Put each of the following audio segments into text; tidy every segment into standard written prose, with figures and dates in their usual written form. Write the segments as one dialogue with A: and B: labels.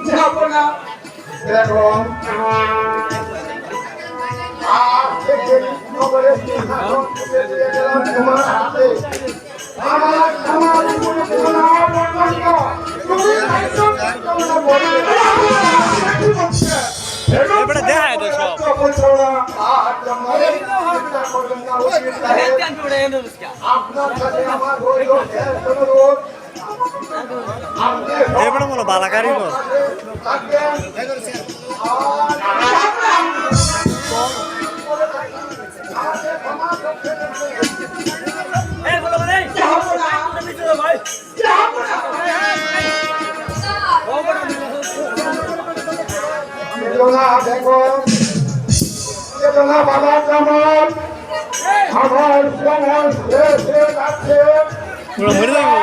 A: যাবো না। দেখো আজ থেকে নগরের সিংহাসন তুলে দিয়ে গেলাম তোমার হাতে। আমার আমার জীবনে কোনো পর্যন্ত তুমি একদম তোমরা বলবে
B: এবারে দেখা এটা সব
A: আপনার সাথে আমার হইল অনুরোধ।
B: এবারে বলো বালাকারি বল
A: দেখো চেতনা বাবার জামাল আমার সময় শেষ হয়ে যাচ্ছে।
B: পুরো মরে যাবো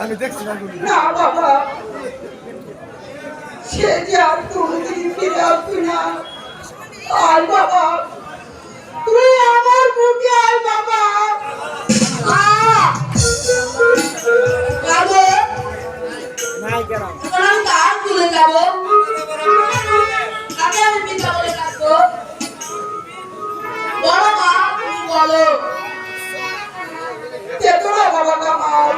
A: আমি দেখছি না বাবা, সে যে আর কোনোদিন ফিরে আসবে না। আর বাবা তুই বলো চেতনা বাবা কামাল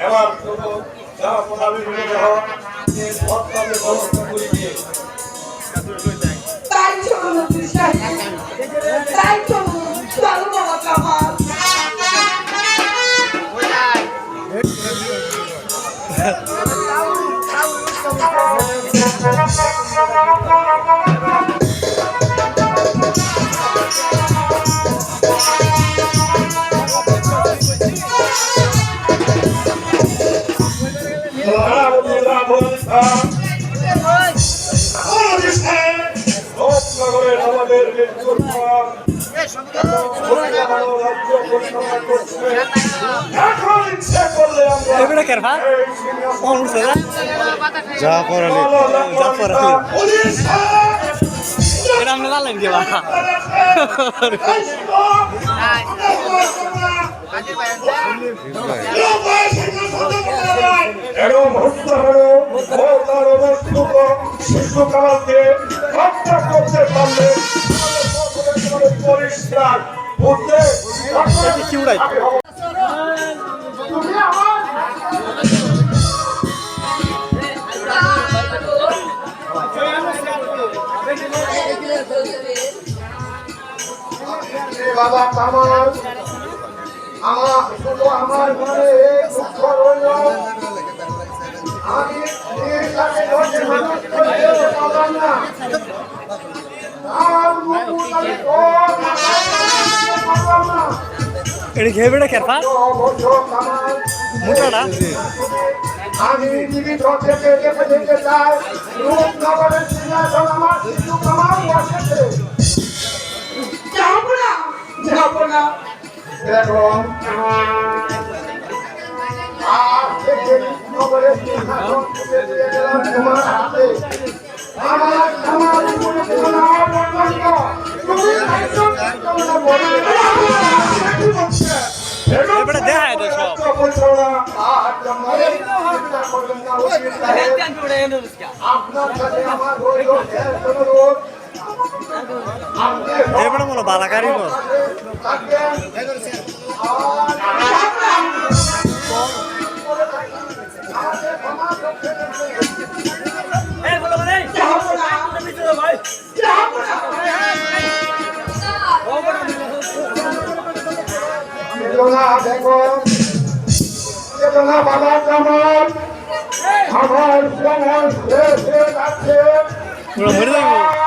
C: এবার যা প্রধানের
A: তাই চলুন তাই চলুন চলো বাবা কামাল
C: আমাদের মৃত্যুর পর এখন ইচ্ছে করলে আমরা
B: এবারে কেরফা কোন উঠছে যা পড়ালি এটা আমরা লালেন কি বাবা
C: এরকম হত্যা হলো তার অবস্থিত শিশু কামালকে হত্যা করতে পারলে পরিষ্কার বুঝতে
B: কি উড়াই
A: তুমি আমার
C: বাবা কামাল আমার শুধু আমার মনে দুঃখ রইল আমি তাকে ধরে মানুষ করতে পারলাম না আর মুকুল আমি পারলাম না
B: এটা খেয়ে বেড়ে কেরফা
C: অবশ্য কামাল
B: মোটাটা
C: আমি জীবিত থেকে দেখে যেতে চাই রূপনগরের সিংহাসন আমার শিশু কামাল বসেছে
A: যাবো না
C: এবং আজ থেকে রূপনগরের সিংহাসন তুলে দিয়ে গেলাম তোমার হাতে আমার কামাল জীবনে কোনো পর্যন্ত তুমি একজন কামনা করবে
B: এবারে দেখায় তো সব
C: আপনার সাথে আমার অনুরোধ অনুরোধ
B: এবারে মনে বালাকারি কর
C: দেখো চেতনা বাবা কামাল আমার সময় শেষ হয়ে যাচ্ছে
B: পুরো মরে যাবো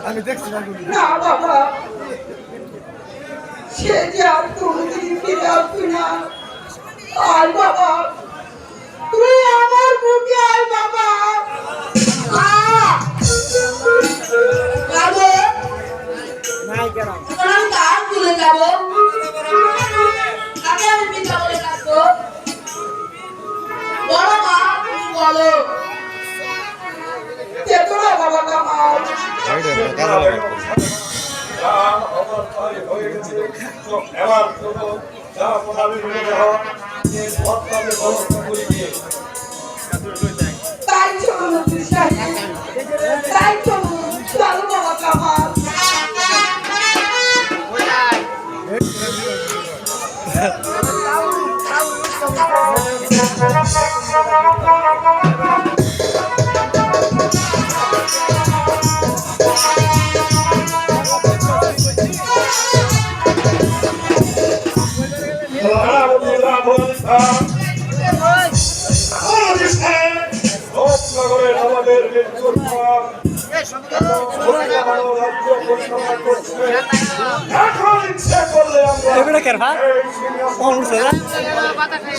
B: আমি দেখছি না
C: না বাবা, সে যে আর কোনোদিন ফিরে আসবে না। আর বাবা, তুই আমার বুকে আয় বাবা। যাবো
B: নাই কেন
C: আমি কার তুলে যাবো? আগে আমি পিতা বলে ডাকবো। বড় মা, তুমি বলো। চেতো না বাবা কামাল। তাই চলুন সাহেব, তাই চলুন, চলো বাবা কামাল।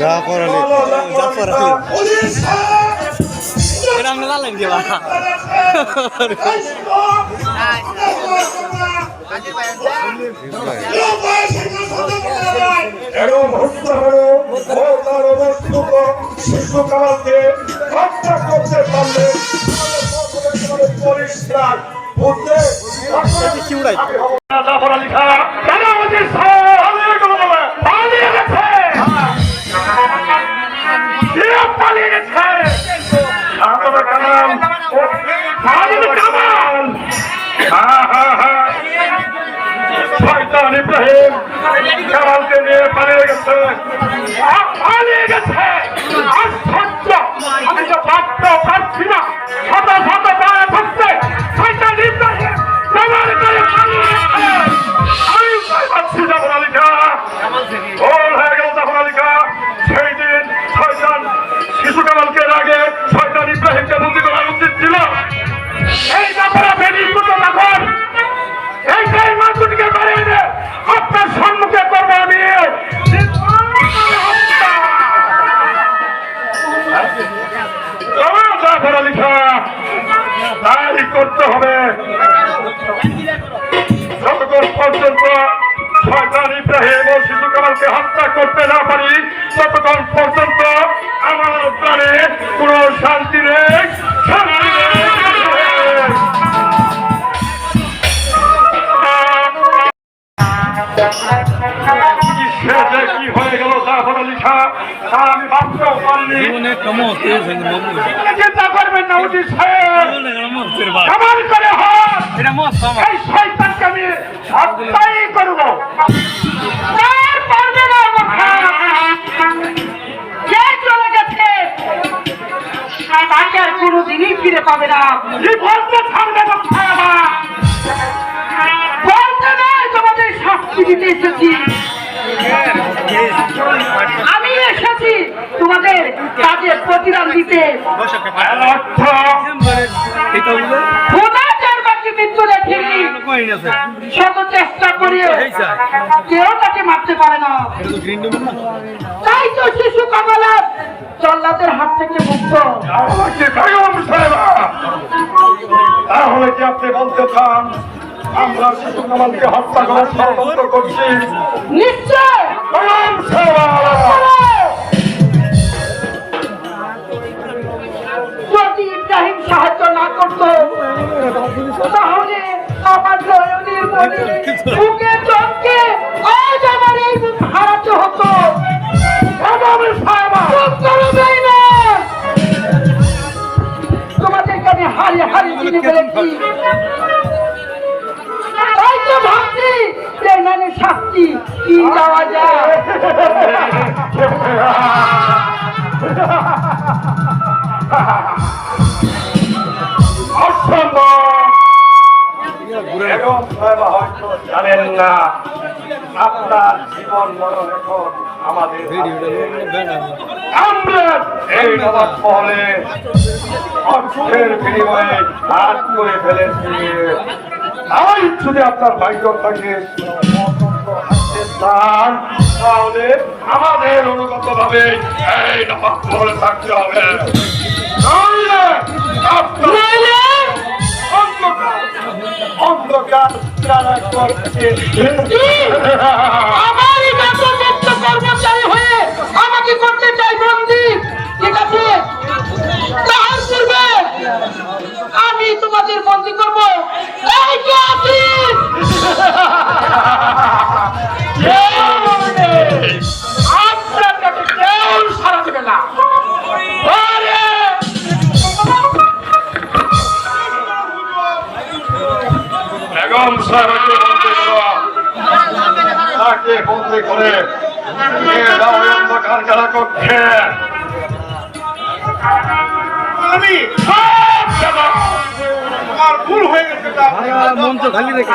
B: জাফর আলী এটা আমরা জানলেন কি বাবা
A: শিশুকালকে হত্যা করতে পারলে পরিষ্কার বুঝতে জাফর আলী খান কেন আমাদের পালিয়ে গেছে পালিয়ে গেছে শয়তান ইব্রাহিম কামালকে নিয়ে পালিয়ে গেছে আশ্চর্য আমি তো ভাবতেও পারছি না শত শত পায়ে থাকতে শয়তান ইব্রাহিম কামালকে পালিয়ে গেছে আমি ভয় পাচ্ছি জাফর আলী খান ভুল হয়ে গেল জাফর আলী খান সেই দিন শয়তান শিশু কামালকে আগে শয়তান ইব্রাহিমকে বন্দি করা উচিত ছিল এই ব্যাপারে বেরিয়ে তখন এইটাই মানুষকে বাড়িয়ে দে আপনার সম্মুখে করবো আমি জাফর আলী খান তাই করতে হবে যতক্ষণ পর্যন্ত শয়তান ইব্রাহিম ও শিশু কামালকে হত্যা করতে না পারি ততক্ষণ পর্যন্ত আমার প্রাণে কোনো শান্তি নেই শান্তি নেই কি হয়ে গেল জাফর আলী খান তা আমি ভাবতেও পারিনি চিন্তা করবেন না উচিত কেমন করে এই শয়তানকে আমি হত্যাই করবো চলে গেছে তাকে আর কোনোদিনই ফিরে পাবে না বলতে থাকবে বলতে নয় তোমাদের শাস্তি দিতে এসেছি আমি এসেছি তোমাদের কাজের প্রতিদান দিতে মৃত্যু দেখিনি শত চেষ্টা করিও কেউ তাকে মারতে পারে না তাই তো শিশু কামাল জল্লাদের হাত থেকে মুক্ত তাহলে কি আপনি বলতে চান আমরা শিশু কামালকে হত্যা করার ষড়যন্ত্র করছি নিশ্চয় যদি ইব্রাহিম সাহায্য না করতো তাহলে আমার জয়নীর মনে বুকে চমকে আজ আমার এই বুক হারাতে হতো তোমাদেরকে আমি হারিয়ে হারিয়ে চিনে ফেলেছি তাই তো ভাবছি যে মানে শাস্তি কি দেওয়া যায় অসম্ভব জানেন না আপনার জীবন মরণ এখন আমাদের আমরা এই নবাব মহলে অর্থের বিনিময়ে হাত করে ফেলেছি। তাই যদি আপনার ভাগ্য থাকে তাহলে আমাদের অনুগত ভাবে এই নবাব মহলে থাকতে হবে। অন্ধকার
C: আমারই বেতনযুক্ত কর্মচারী হয়ে আমাকে করতে চাই বন্দী, ঠিক আছে? তার পূর্বে আমি তোমাদের বন্দী করব। এই যে আছিস, আপনার কাছে কেউ সারা দেবে না।
A: বেগম সাহেবকে বন্দী করো, তাকে বন্দী করে নিয়ে যাও অন্ধকার কারাকক্ষে। আমি আমার ভুল হয়ে গেছে,
B: মঞ্চ খালি রেখে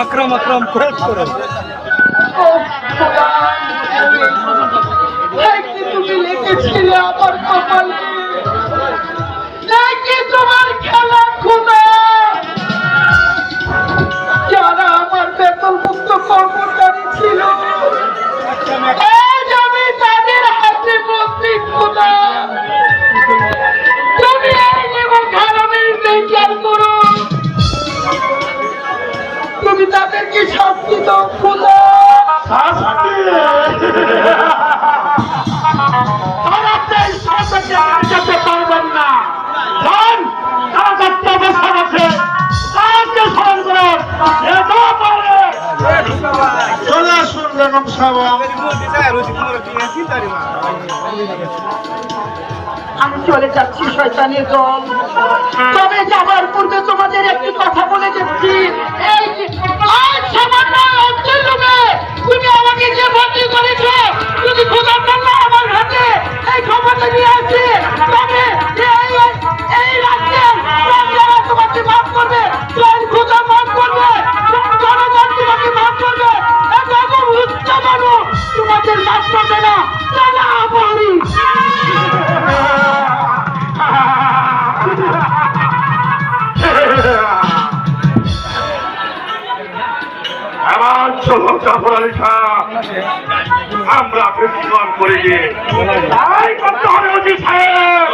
B: আক্রম আক্রম করে
C: তুমি লিখেছিলে আমার কপালে, নাকি তোমার খেলা খুদা? যারা আমার বেতনভুক্ত কর্মচারী ছিল আজ আমি তাদের হাতে বন্দী খুদা। তুমি এই খারাপের বিচার করো, তুমি তাদেরকে শাস্তি দাও খুদা। পারবেন না, তারা চারটে অবস্থান আছে, তাদেরকে স্মরণ করুন। চলে আসুন বেগম সাহেব। আমি চলে যাচ্ছি শয়তানের দল, তবে যাবার পূর্বে তোমাদের একটি কথা বলে যাচ্ছি। এই আজ সামান্য অঞ্চল লোকে তুমি আমাকে যে বন্দী করেছো, যদি খোদার জন্য আমার হাতে এই ক্ষমতা নিয়ে আসে, তবে এই রাজ্যের প্রজারা তোমাকে মাফ করবে, খোদা মাফ করবে, জনগণ তোমাকে মাফ করবে। উচ্চ মানুষ তোমাদের মাফ করবে না।
A: আমার ছোট চাপড়ালি আমরা বেশিক্ষণ করে গিয়ে তাই করতে হবে অজিত সাহেব।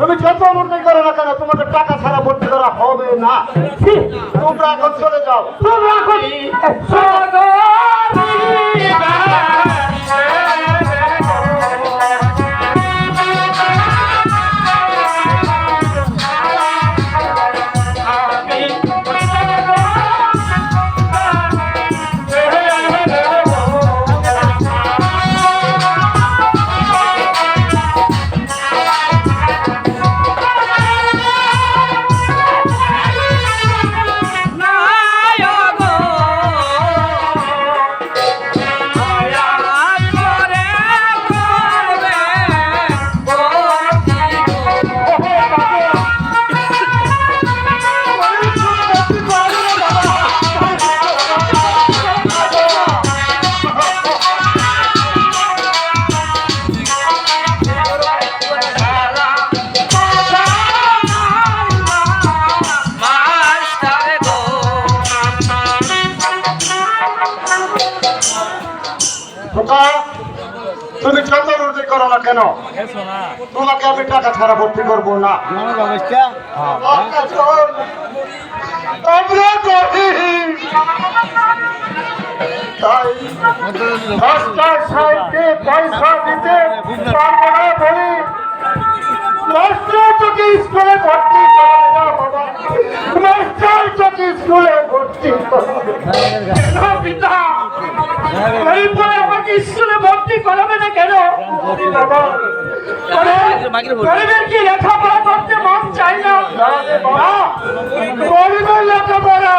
C: তুমি যত উন্নতি করো না কেন, তোমাদের টাকা ছাড়া ভর্তি করা হবে না। তোমরা এখন চলে যাও। তোমরা এখন
A: খোকা তুমি যত রুটি করো না কেন তোমাকে আমি টাকা ছাড়া ভর্তি করবো না। আমরা গরিব, তাই রাস্তার সাইডে পয়সা দিতে পারবো না বলি মাস্টার তোকে স্কুলে ভর্তি করে না বাবা, মাস্টার তোকে স্কুলে ভর্তি করবে না পিতা, গরিব বলে আমাকে স্কুলে ভর্তি করাবে না কেন বাবা? গরিবের কি লেখাপড়া করতে মন চাই না বাবা? গরিবের লেখাপড়া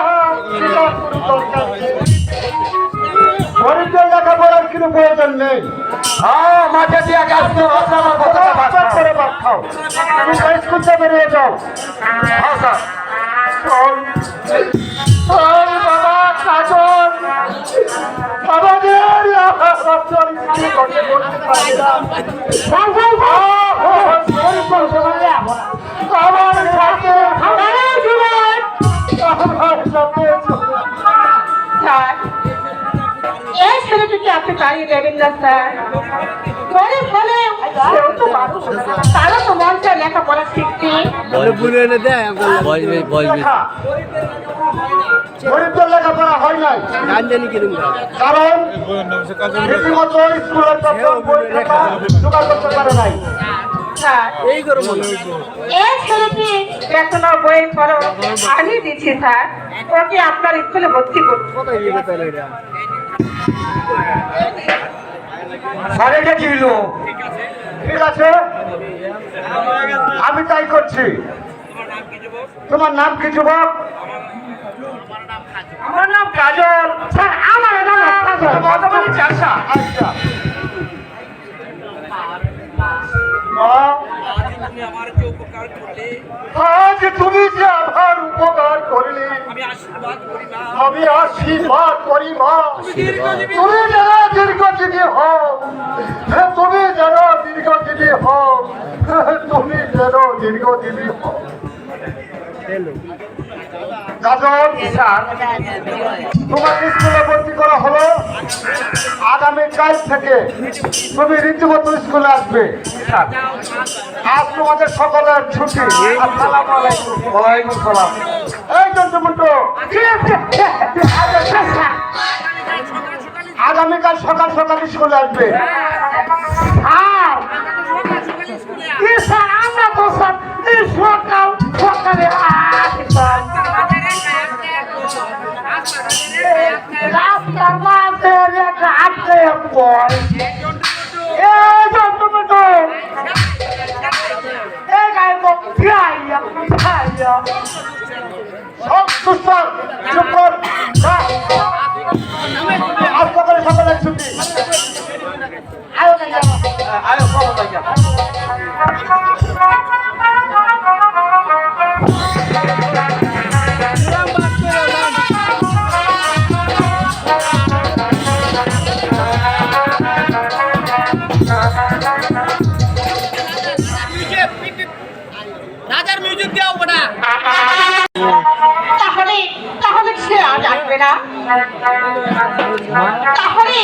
A: গরিবদের লেখাপড়ার কোনো প্রয়োজন নেই। হ্যাঁ মাঠে দিয়ে গাছ করে ভাত খাও, তুমি স্কুল থেকে বেরিয়ে যাও। হ্যাঁ স্যার বাবা কাজল আমাদের
D: এই ছেলেটিকে আপনি তাড়িয়ে দেবেন না স্যার, গরিব হলে তারও তো মন চায় লেখাপড়া শিখতে।
A: গরিবদের লেখাপড়া হয় নাই কারণ রীতিমতো স্কুলের জোগাড় করতে পারে নাই।
D: এই ছেলেটি বেতন বই খরচ আমি দিচ্ছি স্যার, ওকে আপনার স্কুলে ভর্তি করবো।
A: স্যারেটা কি হলো? ঠিক আছে আমি তাই করছি। তোমার নাম কি যুবক?
D: আমার নাম কাজল স্যার। আমার নাম কাজল।
A: আচ্ছা আজ তুমি যে আমার উপকার করলে আমি আশীর্বাদ করি মা, তুমি যারা দীর্ঘজীবী হও, তুমি যারা দীর্ঘজীবী হও, তুমি যেন দীর্ঘজীবী হও। কাজল তোমাকে স্কুলে ভর্তি করা হলো, আগামীকাল থেকে তুমি রীতিমতো স্কুলে আসবে। আজ তোমাদের সকলের ছুটি। আসসালামু আলাইকুম। ওয়ালাইকুম সালাম। এই জন্টুমন্টু আগামীকাল সকাল সকাল স্কুলে আসবে।
D: আমরা তো স্যার সকাল সকালে রাস্তার মাঝে একটা আটকে পড়
A: সকালের ছুটি।
B: রাজার মিউজিক দাও বড়া।
D: তাহলে সে আজ আসবে না? তাহলে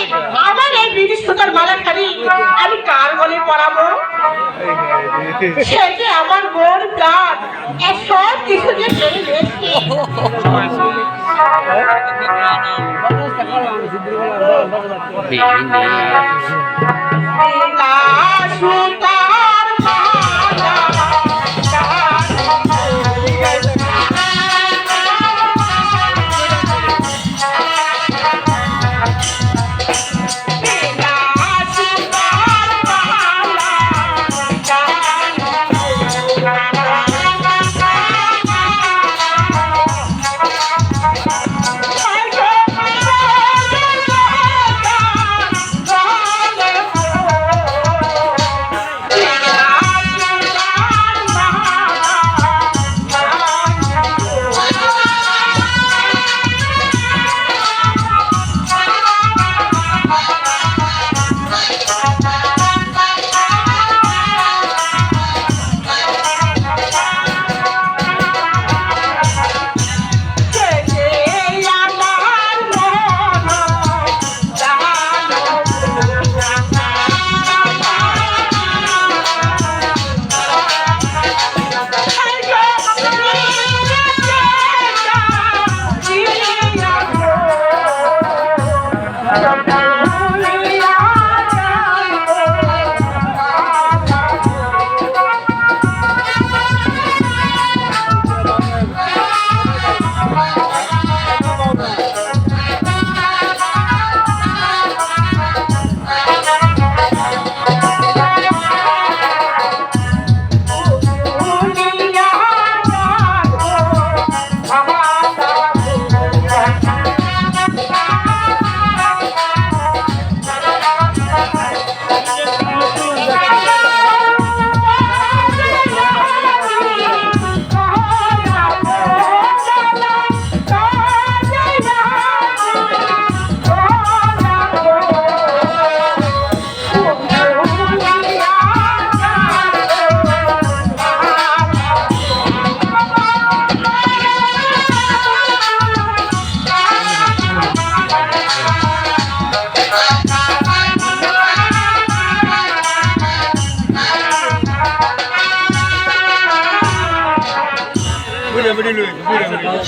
D: আমার এই বিড়ি সুতার মালাখানি আমি কার গলে পরাবো? সে যে আমার বোন প্রাণ, সব কিছু যে জেনে নিয়েছে। সুতার মালা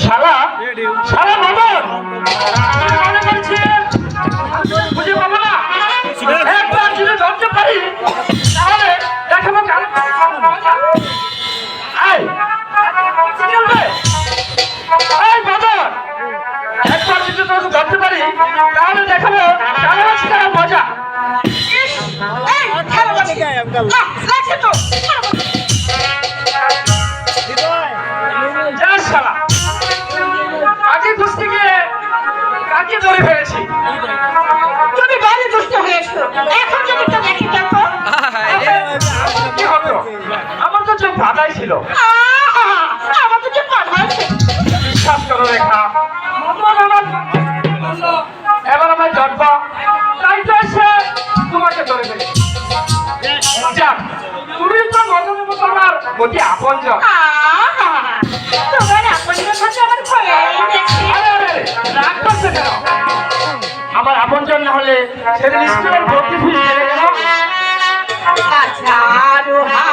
A: শালা শালা মদন মনে করছে বুঝে পাবো না একবার যদি ধরতে পারি তাহলে দেখাবো এই মদন একবার যদি তোকে ধরতে পারি তাহলে দেখাবো কালামাছি খাওয়ার মজা
D: এই কালামাছি লাগছে তো
A: যা শালা আগে খুঁজতে গিয়ে কাকে ধরে ফেলেছি
D: তুমি বাড়ি দুষ্ট হয়েছো এখন যদি তো দেখি দেখো
A: কি হতো আমার তো চোখ বাধাই ছিল
D: আমার তো যে কথা আছে
A: বিশ্বাস করো রেখা এবার আমার জন্ম তাই তো এসে তোমাকে ধরে ফেলেছি যাক তুমি তো মদনের মতো আমার অতি আপনজন
D: তোমার আপনের সাথে আমার ভয় দেখছি
A: আরে আরে রাগ করছে কেন আমার আপনজন না হলে সেদিন স্কুলের ভর্তি ফিস চলে গেল
D: আচ্ছা রোহা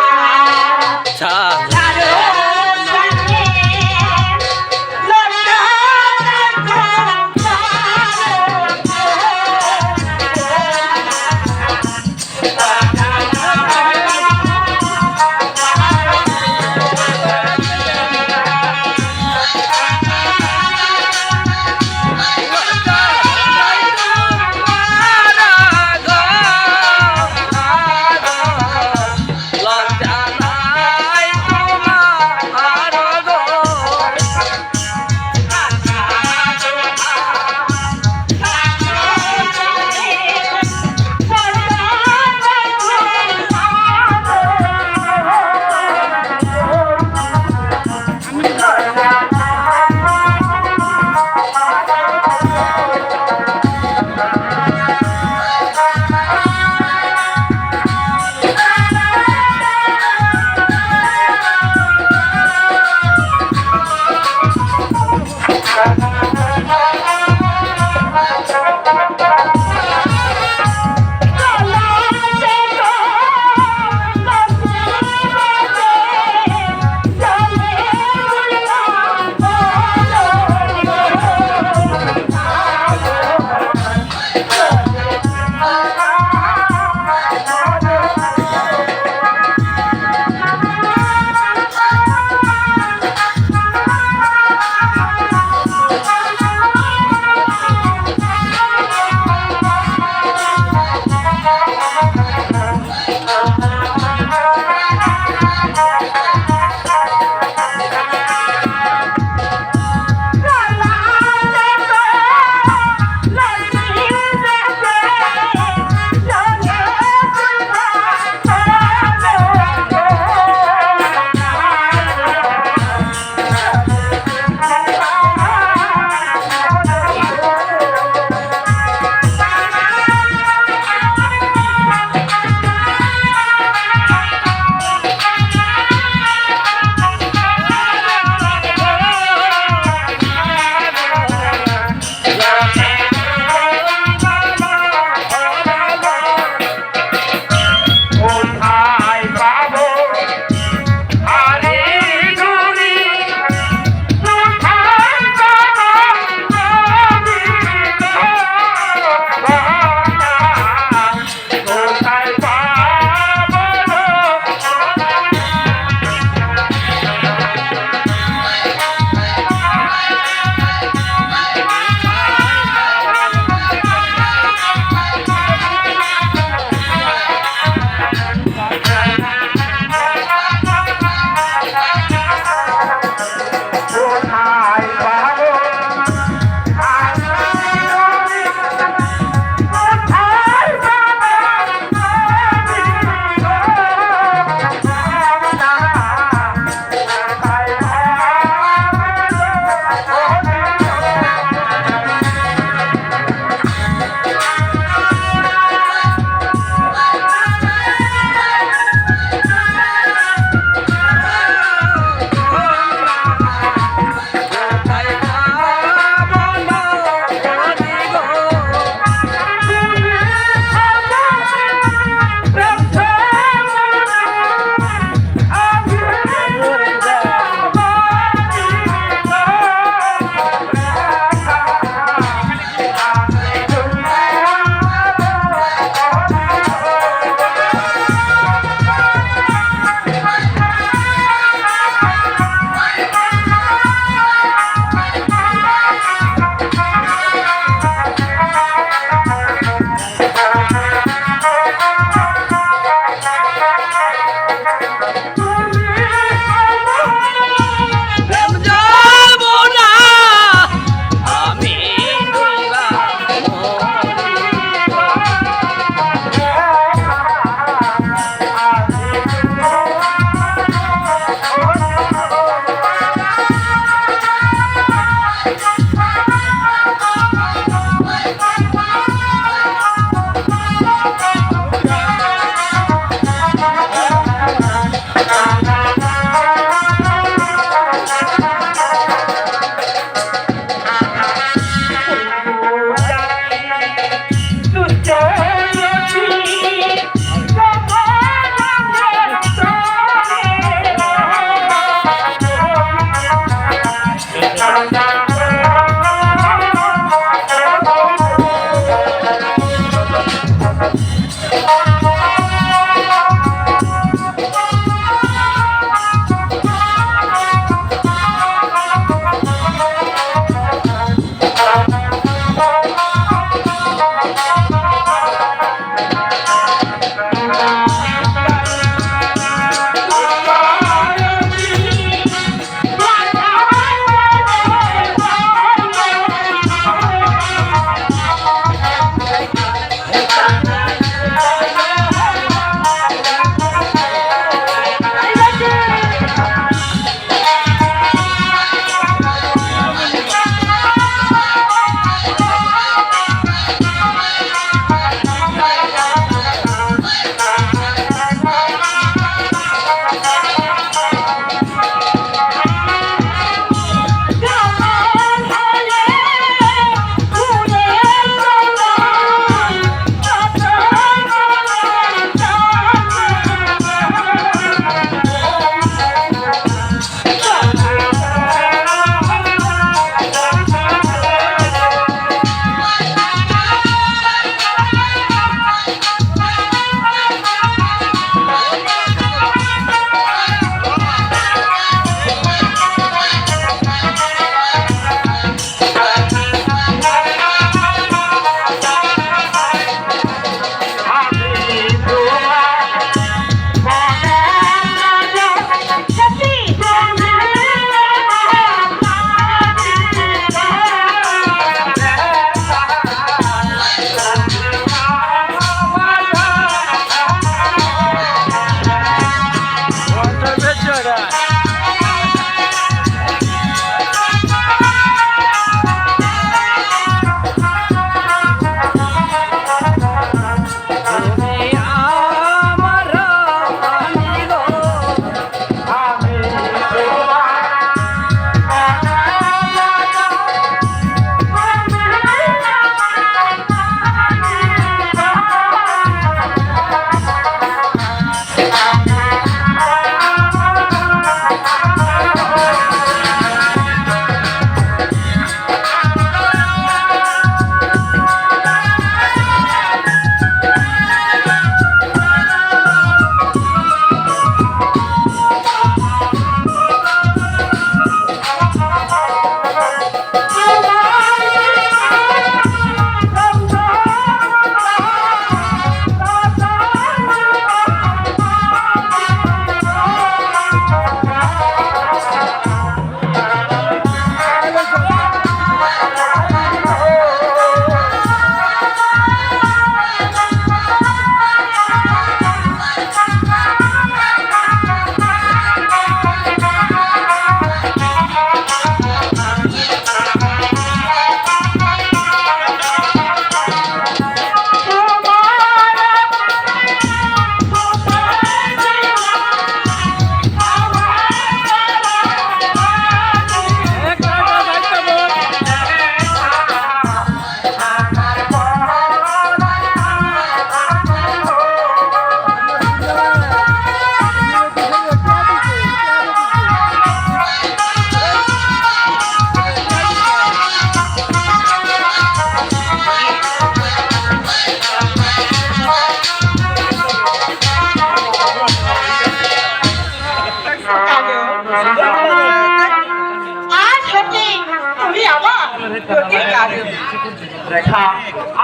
A: রেখা,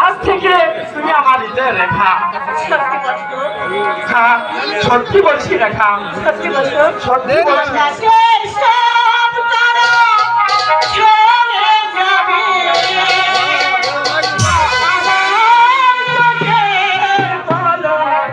A: আজ থেকে তুমি আমার হৃদয়ের রেখা।
D: সত্যি বলছো?
A: হ্যাঁ, সত্যি বলছি রেখা,
D: সত্যি বলছো?
A: সত্যি বলছি।
D: আকাশের সব তারা ঝরে যাবে। আমার চোখের পলক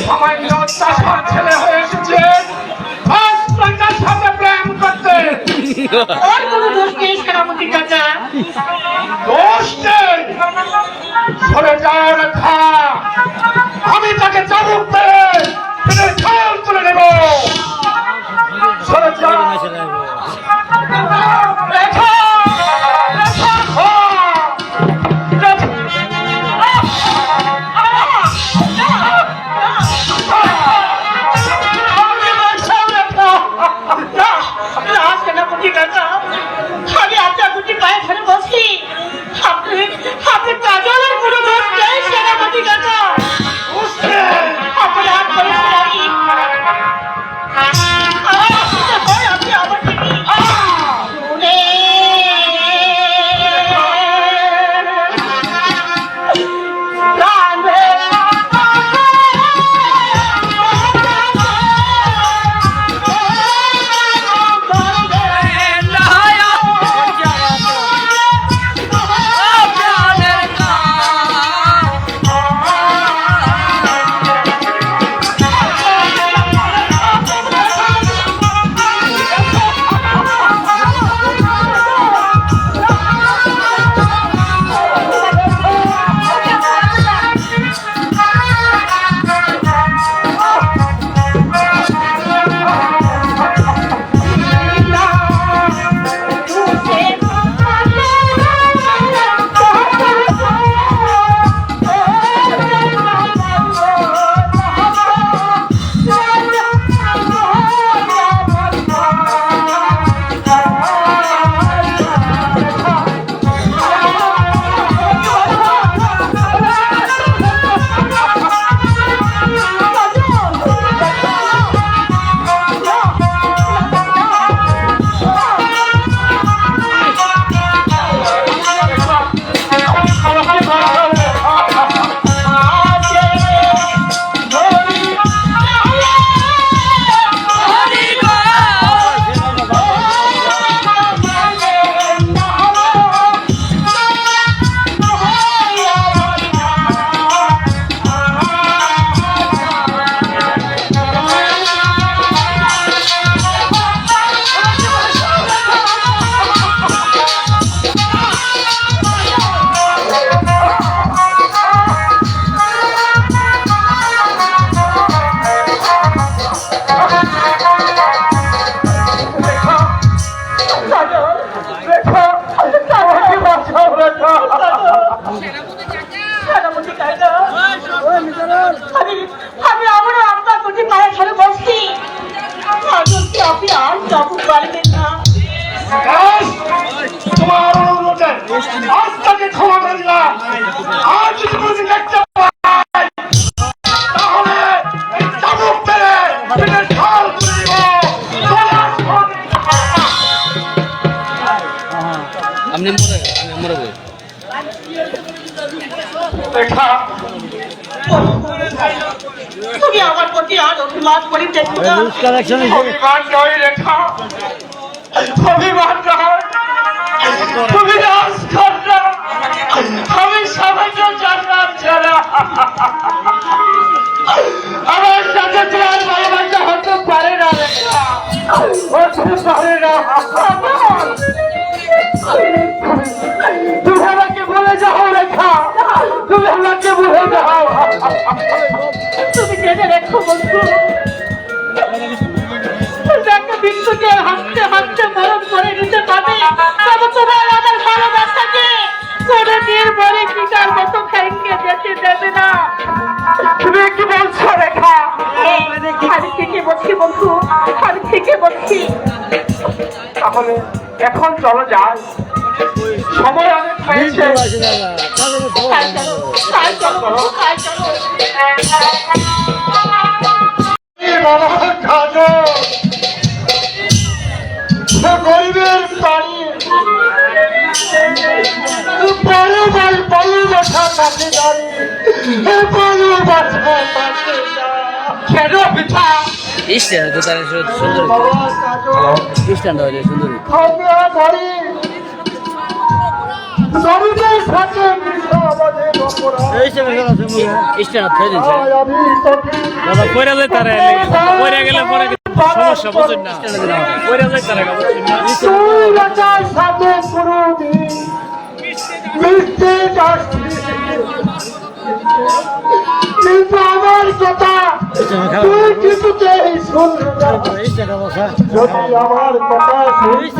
A: সামান্য চাষার ছেলে হয়ে এসেছে রাজকন্যার সাথে প্রেম করতে।
D: ওর কোনো দোষ নেই সেনাপতি চাচা।
A: দোষ নেই, সরে যাও রেখা। আমি তাকে চাবুক মেরে পেটের ছাল তুলে নেব। সরে যাও রেখা।
D: সেনাপতি চাচা, আমি আপনার দুটি পায়ে ধরে বসি। আপনি কাজলের কোনো দোষ নেই সেনাপতি চাচা। আপনি হাত করেছেন আপনি আমার আমি আবারও আপনার দুটি পায়ে ধরে বসছি। আপনি আর চাবুক পারবেন না।
A: তোমার অনুরোধে আজ তাকে ক্ষমা করে দিলাম। আর যদি কোনোদিন দেখতে পাই তাহলে এই চাবুক মেরে পেটের ছাল তুলে দিব। রেখা,
D: তুমি আমার প্রতি আর অভিমান করিতে না।
A: অভিমান নয় রেখা, অভিমান নয়, তুমি রাজ কন্যা, আমি সামান্য জানলাম ছাড়া। আমার সাথে তোমার ভালোবাসা হতে পারে না রেখা, হতে পারে না। তুমি আমাকে বলে যাও রেখা, তুমি আমাকে বলে যাও।
D: তুমি জেনে রেখো বন্ধু, একটা বিন্দুকে হাঁটতে হাঁটতে মরণ করে নিতে পারবে, তবে তোমার আমার ভালোবাসাকে করে দিয়ে বলে পিতার মতো ভেঙে যেতে দেবে না।
A: তুমি কি বলছো রেখা?
D: আমি ঠিকই বলছি বন্ধু, আমি ঠিকই বলছি।
A: তাহলে এখন চলো যাই, সময় অনেক হয়েছে।
D: কাল চলো, কাল চলো বন্ধু, কাল চলো।
A: গরিবের পানি বলো ভাই, বলো বাসা কাছে দাঁড়িয়ে, বলো বাসা কাছে কেন পিতা
B: স্ট্যান্ড তো তার সুন্দর স্ট্যান্ড হয়েছে সুন্দর স্ট্যান্ড হয়ে দিচ্ছে দাদা পরে যায় তারা পরে গেলে পরে সমস্যা বুঝুন না পরে যায় তারা বুঝুন
A: কিন্তু আমার কথা তুই কিছুতেই শুনবি না। যদি আমার কথা শুনিস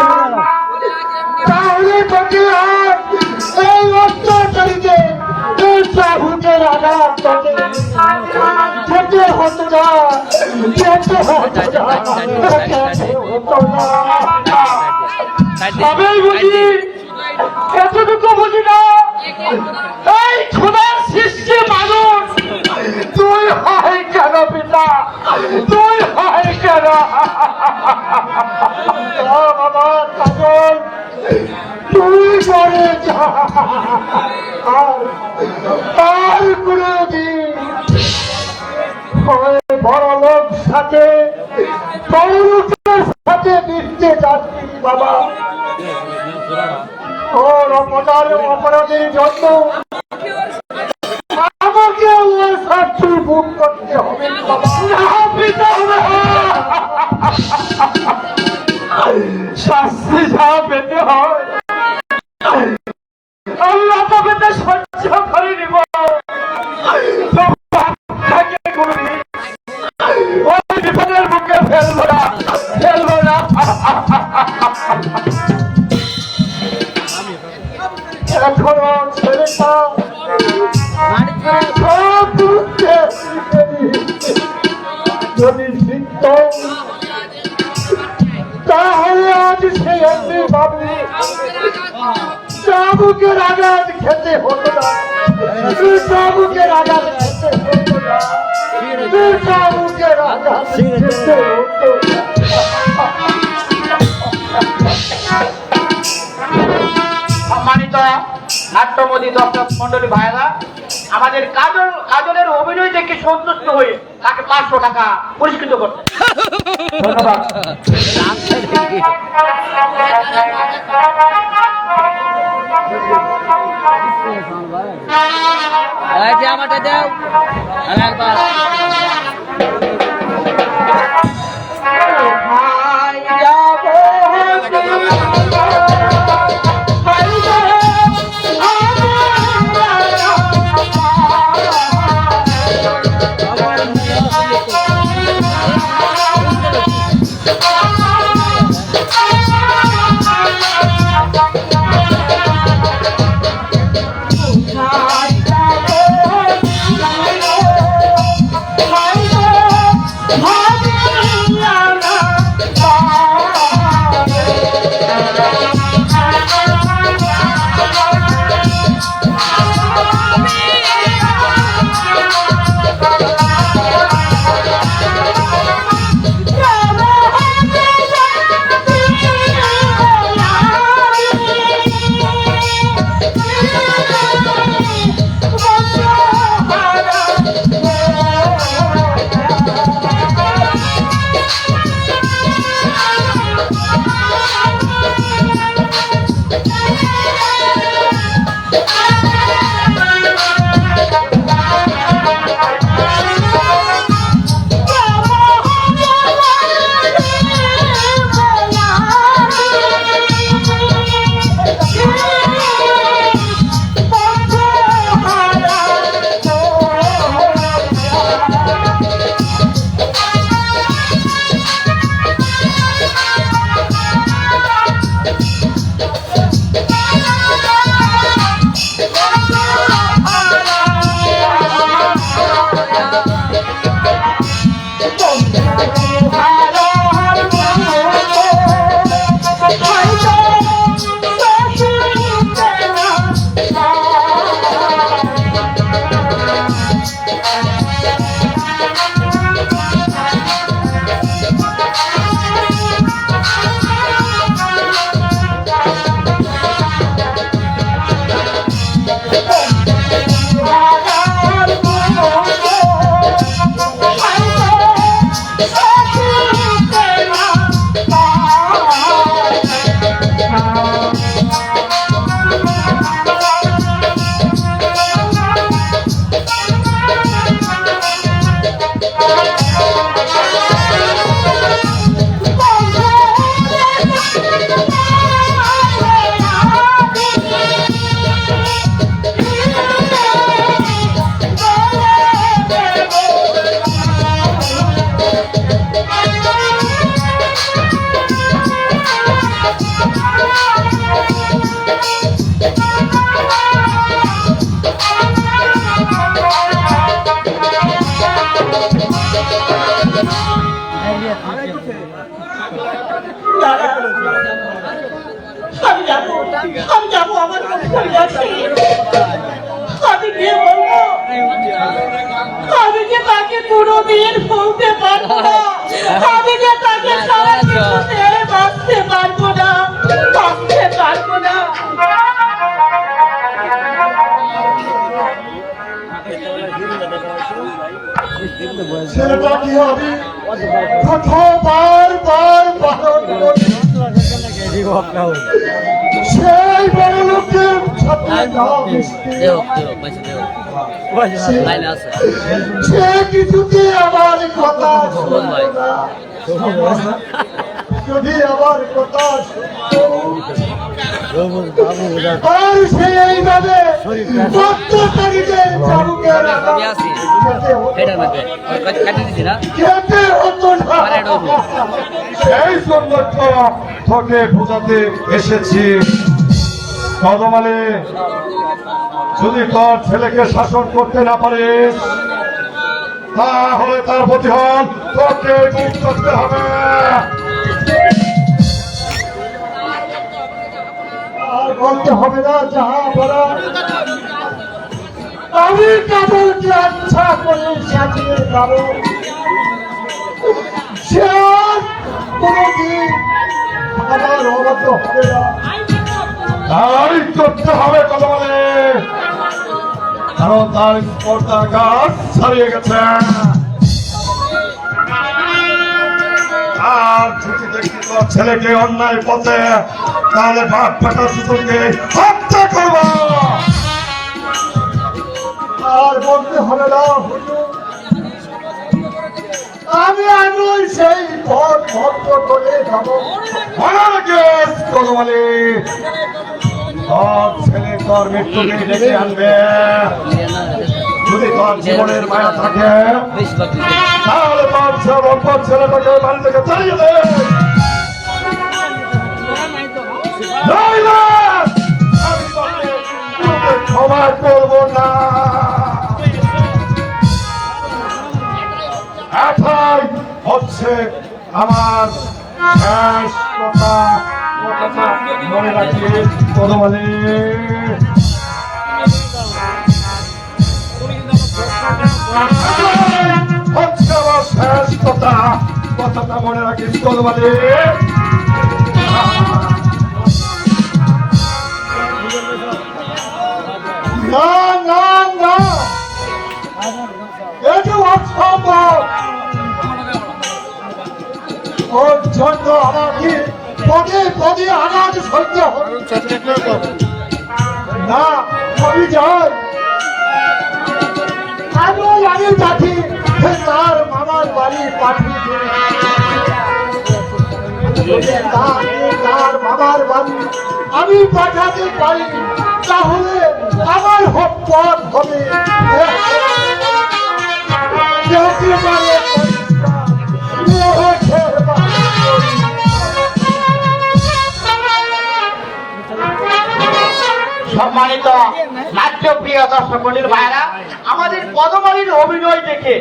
A: তাহলে তোকে আর এই অত্যাচারীকে এই চাহুকের আঘাত তোকে যেতে হতো না, যেতে হতো না, যেতে হতো না। আমি বুঝি, এতটুকু বুঝি না, এই খোদার সৃষ্টি মানুষ তুই হয় কেন পিতা, তুই হয় কেন বাবা কাজল, তুই করে যা আর কোনদিন বড় লোক সাথে বড় লোকের সাথে মিশতে যাচ্ছি বাবা। ওর অপরাধের জন্য আমাকে ওর শাস্তি ভোগ করতে হবে বাবা। শাস্তি যা পেতে হয় আল্লাহ তো পেতে সহ্য করে নিব। ওই বিপদের মুখে ফেলবো না, ফেলবো না। এখনো ছেলেটা যদি শিখত তাহলে আজ সে এমনি ভাবি চাবুকের আঘাত খেতে হতো না, চাবুকের আঘাত খেতে হতো না, চাবুকের আঘাত খেতে হতো না।
D: সম্মানিত নাট্যমোদী দর্শক মন্ডলী ভাইরা, আমাদের কাজলের অভিনয় দেখে সন্তুষ্ট হয়ে তাকে 500 টাকা পুরস্কৃত করতে ধন্যবাদ।
B: আমারটা দাও একবার
C: আমি যাবো আমার কোথায় আছে আমি গিয়ে বলবো আমি যে তাকে কোনোদিন বলতে পারবো না আমি যে তাকে সারা কিছুতে বাঁচতে পারবো না বাঁচতে পারবো না
A: ছেলেটা কি হবে কতবার বার বারণ করি সেই বড় লোকের সাথে যাওয়া মিশতে সে কিছুতে আমার কথা শুনবে না যদি আমার কথা আর সে এইভাবে অত্যাচারীদের চাবুকের খেতে হতো না
E: সেই জন্য তো তোকে বোঝাতে এসেছি কদমালে যদি তোর ছেলেকে শাসন করতে না পারিস তাহলে তার প্রতিহন তোকে মুখ করতে হবে।
A: আর বলতে হবে না যাহা বলা আমি কেবলকে আচ্ছা করে সাজিয়ে যাবো সে আর কোনদিন আমার অবাধ্য হবে না
E: তাই করতে হবে কদমালে কারণ তার স্পর্ধার গাছ ছাড়িয়ে গেছে। আর যদি দেখি তোর ছেলেকে অন্যায় পথে তাহলে বাপ বেটা দুটোকে হত্যা করবো।
A: আর বলতে হবে না হুজুর আমি আজই সেই পথ ভক্ত করে যাবো
E: মনে রাখিস কদমালি তোর ছেলে তোর মৃত্যুকে ডেকে আনবে। যদি তোর জীবনের মায়া থাকে তাহলে তোর ছেলেটাকে বাড়ি থেকে চালিয়ে দে। নইলে আমি তোকে ক্ষমা করবো না। এটাই হচ্ছে আমার শেষ কথা। কথাটা মনে রাখিস কদমালি। হচ্ছে আমার শেষ কথা। কথাটা মনে রাখিস কদমালি।
A: না না না এটা অসম্ভব ওর জন্য আমাকে পদে পদে আনাজ সহ্য হচ্ছে না আমি যাই আমি পাঠি তার মামার বাড়ি পাঠিয়ে তার মামার বাড়ি আমি পাঠাতে পারি তাহলে আমার পথ হবে
D: সম্মানিত নাট্যপ্রিয় দর্শক মন্ডলীর ভাইরা, আমাদের কদমালির অভিনয় দেখে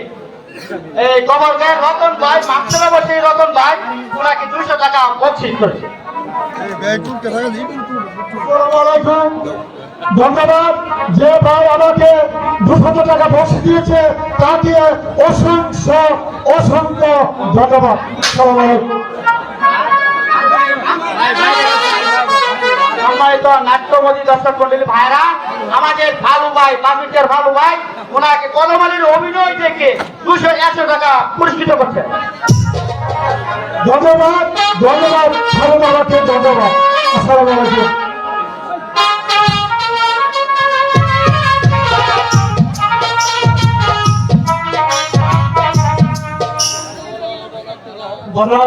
D: এই কমলগের রতন ভাই মাস্টার বসে রতন ভাই ওনাকে 200 টাকা বকশিশ করেছে।
A: ধন্যবাদ। যে ভাই আমাকে 200 টাকা বসে দিয়েছে তাকে অসংখ্য অসংখ্য ধন্যবাদ।
D: সম্মানিত নাট্যমোদী দর্শক মন্ডলী ভাইরা, আমাদের ভালু ভাই পাবলিকের ভালু ভাই ওনাকে কদমালির অভিনয় দেখে 200 টাকা পুরস্কৃত করছে।
A: ধন্যবাদ।
E: ধন্যবাদ ভালো বাবাকে, ধন্যবাদ। আসসালামু আলাইকুম। বলো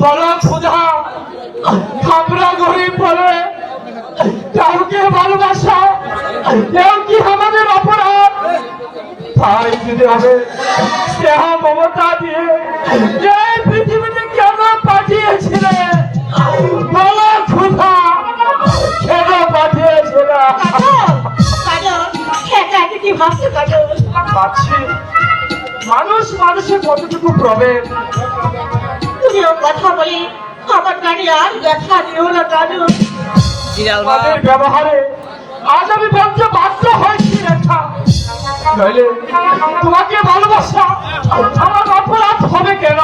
E: বলো খোদা, আমরা গরিব বলে কাউকে ভালোবাসা এও কি আমাদের অপরাধ? তাই যদি হবে স্নেহ মমতা দিয়ে এই পৃথিবীতে কেন পাঠিয়েছিলে? বলো খোদা, কেন পাঠিয়েছিলে? পাচ্ছি মানুষ মানুষের কতটুকু প্রভেদ।
C: তুমিও কথা বলি আমার গাড়ি আর দেখা দিও না দাদু।
B: সিরিয়াল
E: তাদের ব্যবহারে আজ আমি বলতে বাধ্য হয়েছি রেখা, নইলে তোমাকে ভালোবাসা আমার অপরাধ হবে কেন?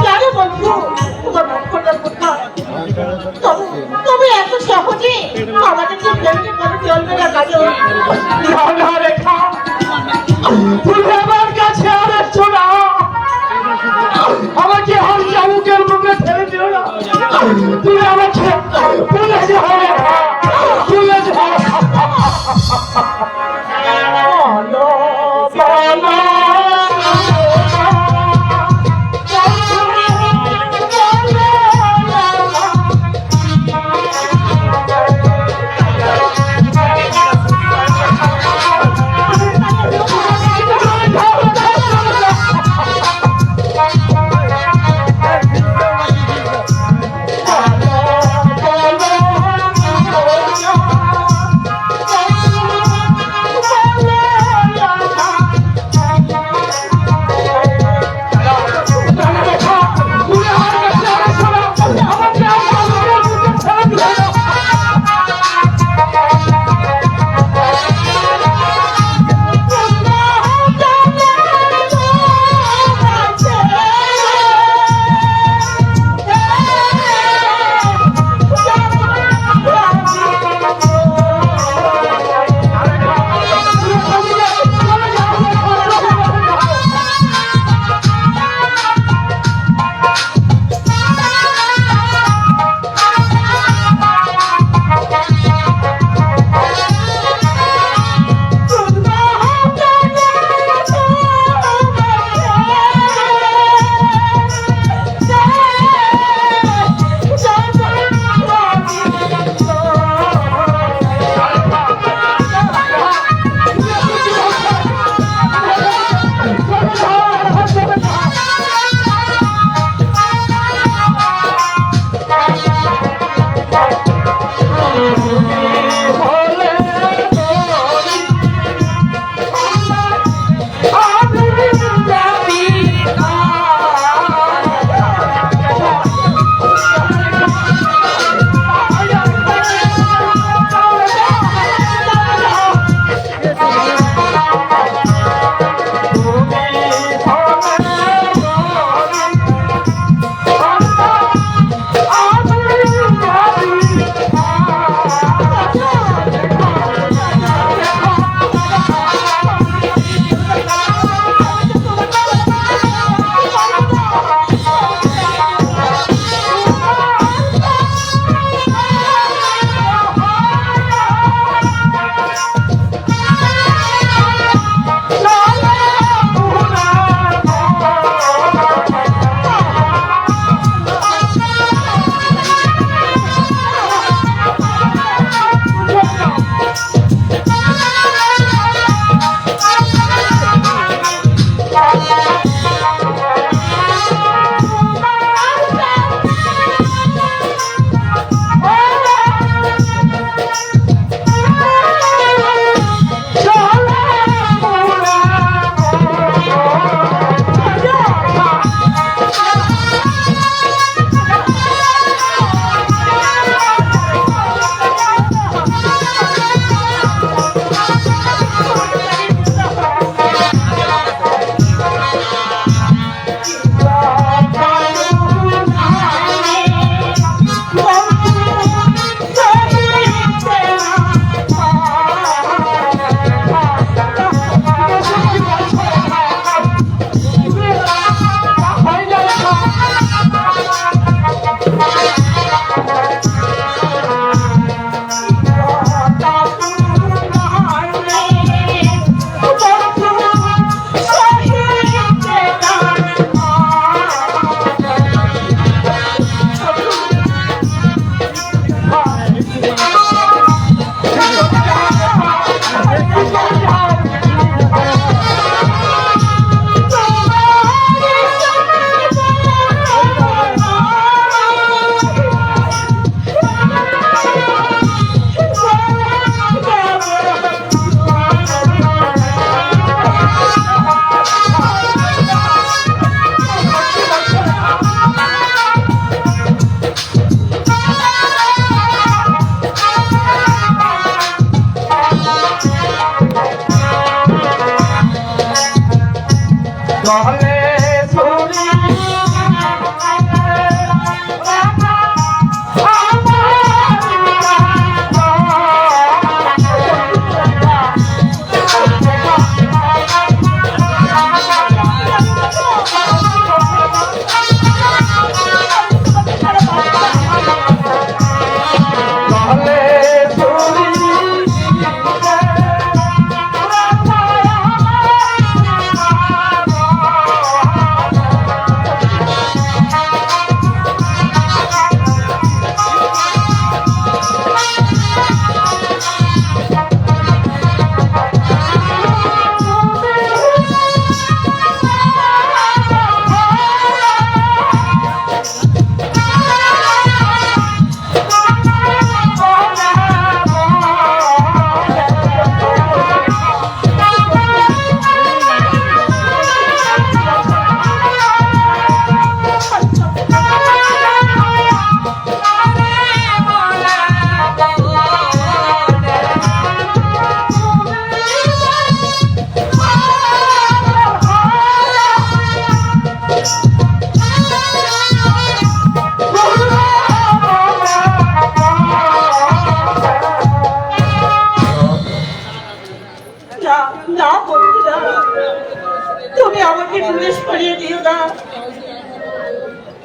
C: জানো বন্ধু, তোমার মুখটা কোথায়? তবে এত সহজে আমাদেরকে ফেলতে পারে চলবে না কাজল।
E: না রেখা, তুমি আমার কাছে আর এসছো না, আমাকে আর চাবুকের মুখে ফেলে দিও না। তুমি আমাকে ভুলে যাও রেখা, ভুলে যাও। বলো, বলো,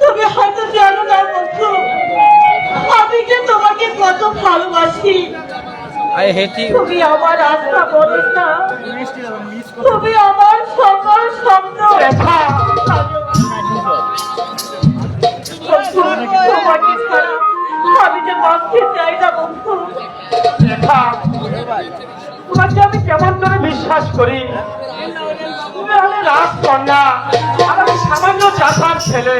F: তুমি হয়তো জানো না বন্ধু, আমি যে তোমাকে কত ভালোবাসি। তুমি আমার আস্থা বলো না, তুমি আমার সকল স্বপ্ন। তোমাকে ছাড়া আমি যে বাঁচতে চাই না বন্ধু।
D: তোমাকে আমি কেমন করে বিশ্বাস করি? তুমি হলে রাজকন্যা, আর আমি সামান্য চাষার ছেলে।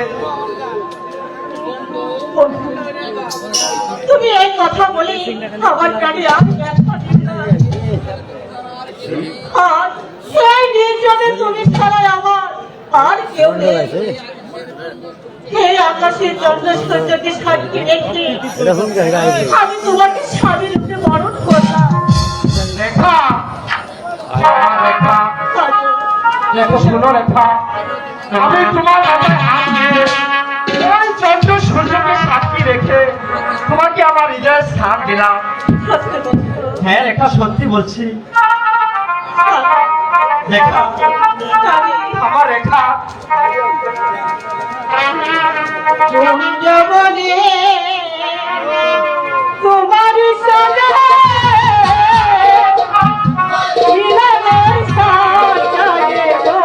F: তুমি এই কথা বলে আমার কানে আমি ব্যথা দিও না। আর সেই নির্জনে তুমি ছাড়াই আমার আর কেউ নেই। এই আকাশের চন্দ্রসূর্যকে সাক্ষী রেখে আমি তোমাকে স্বামী রূপে বরণ করলাম।
D: রেখা, শোনো রেখা, আমি তোমার হাতে হাত দিয়ে ওই চন্দ্র সূর্যকে সাক্ষী রেখে তোমাকে আমার হৃদয়ের স্থান দিলাম। হ্যাঁ রেখা, সত্যি বলছি। রেখা, আমার রেখা,
F: জবনে তোমার সঙ্গে মিলনের সাজায়ে গো।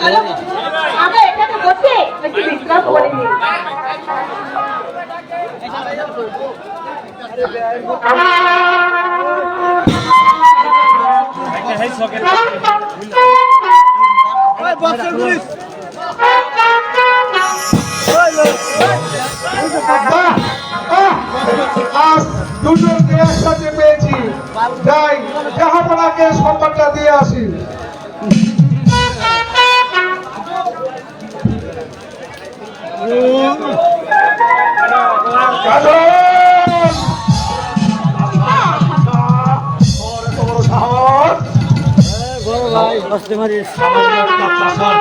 F: চলো আমরা এখানে বসে একটু বিশ্রাম করে নিই।
A: আজ দুজনকে একসাথে পেয়েছি, যাই জাহাপনাকে সম্মানটা দিয়ে আসি।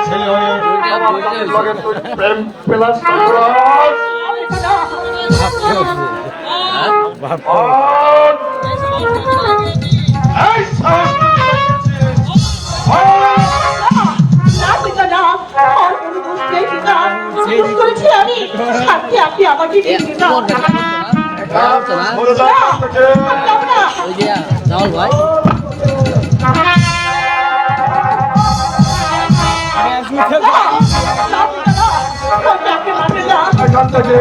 E: ছেলে হয়ে প্রেম পেলাস
F: আমি আপনি আমাকে
B: ভাই
E: এখান থেকে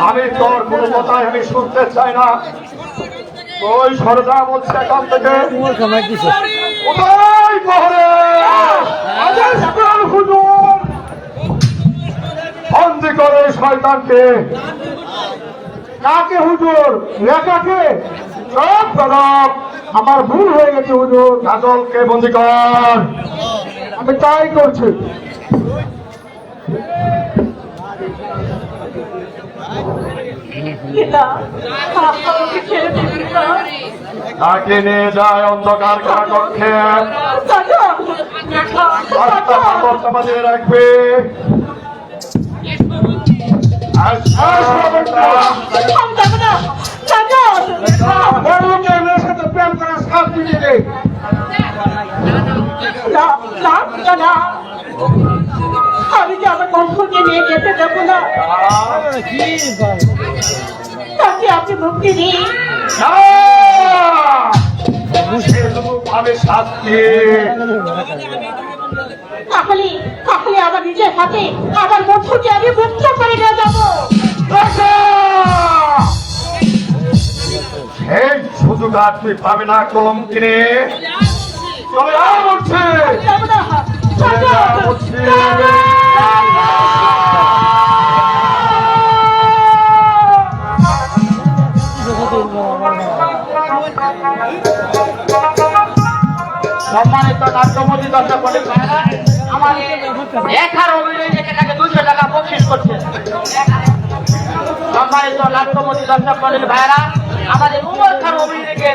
E: আমি তোর কোনো কথাই আমি শুনতে চাই না। ওই সরদা বলছে এখান থেকে কোথায় শহরে হুজুর বন্দি করে শয়তানকে। কাকে হুজুর? লেখাকে? সব দাদা আমার ভুল হয়ে গেছে হুজুর, কাজলকে বন্দি কর। আমি তাই করছি। তাকে নিয়ে যায় অন্ধকার কারাকক্ষে, বাজিয়ে রাখবে। সাথে প্রেম করার শাস্তি দিলে
F: আমি যে আমার বন্ধুকে নিয়ে যেতে দেবো না, তাকে আপনি মুক্তি দিন।
E: ভাবে শাস্তি
F: তাহলে তাহলে আমার নিজের হাতে আমার বন্ধুকে আমি মুক্ত করে নিয়ে যাবো।
E: এই সুযোগ আর তুই পাবে না কলম কিনে চলে যা বলছে
F: যাবো না,
E: চলে যা বলছে।
D: সম্মানিত নাট্যমন্ত্রী দর্শক মণ্ডলী ভাইরা, আমাদের লেখার অভিনয় দেখে তাকে 200 টাকা বকশিস করছে। সম্মানিত নাট্যমন্ত্রী দর্শক মণ্ডলী ভাইরা, আমাদের উমর খান অভিনয় দেখে